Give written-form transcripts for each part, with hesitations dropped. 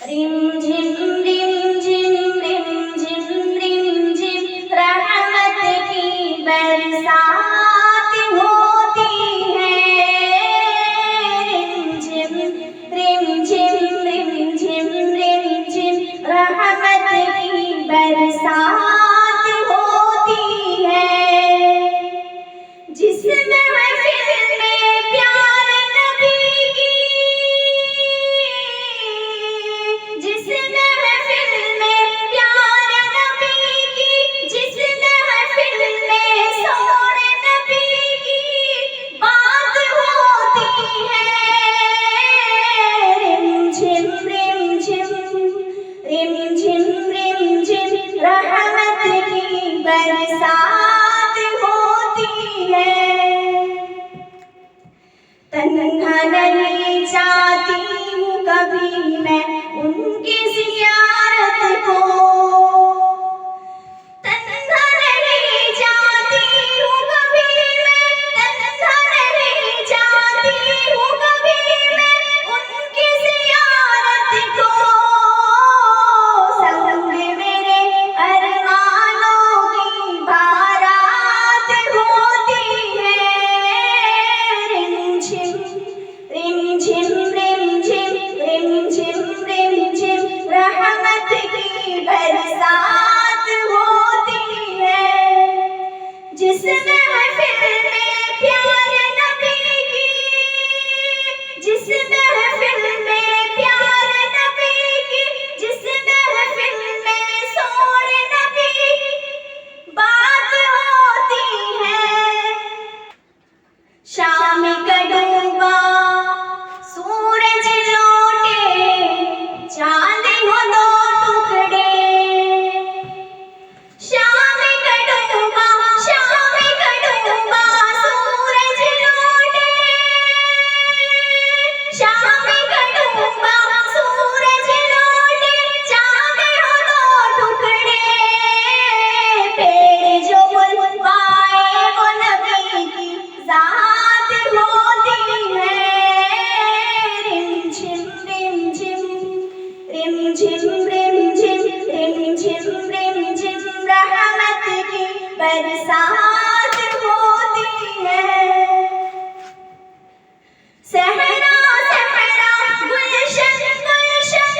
Rim झिम rim झिम rim झिम रिम झिम रहमत की बरसात होती है। रिम झिम रिम झिम रिम झिम रिम झिम रहमत की बरसात होती है। जिसमें महफिल में प्यारे नबी की, जिसमें महफिल में प्यारे नबी की, जिसमें महफिल में सोने नबी की बात होती है। रिम झिम रिम झिम रिम झिम रिम झिम रहमत की बरसात होती है। तन्हा नहीं चाहती हूँ कभी मैं उनकी ज़ियारत को, तन्हा नहीं चाहती हूँ कभी मैं, तन्हा नहीं चाहती हूँ कभी मैं उनकी ज़ियारत को। संग मेरे अरमानों की बारात होती है। रिम झिम रिम झिम रिम झिम रिम झिम रिम झिम रहमत की बरसात होती है। जिसमें महफिल में प्यारे नबी की, जिसमें महफिल में प्यारे नबी की, जिसमें महफिल में सोने नबी की बात होती है। शाम का डूबा सूरज लौटे, चांद हो दो टुकड़े। शाम का डूबा सूरज लौटे, शाम का डूबा सूरज लौटे, चांद हो दो टुकड़े। पेड़ जो बुलवाए वो नबी की ज़ात होती है। रिम झिम रिम झिम रिम झिम रिम झिम रिम झिम रिम झिम रहमत की बरसात होती है। सहरा सहरा गुलशन गुलशन,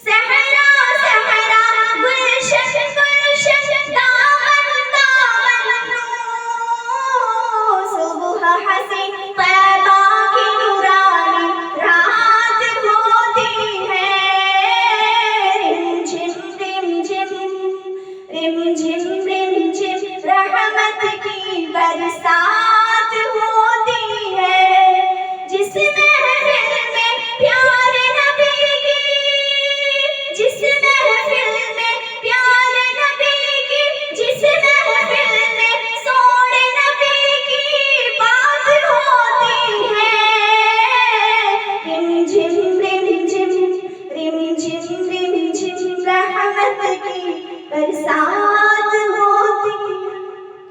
सहरा सहरा गुलशन गुलशन, दामन दामन सुबह हसी तैबा की नूरानी रात होती है। रिम झिम रिम झिम रिम झिम रिम झिम रहमत की बरसात होती है। जिसमें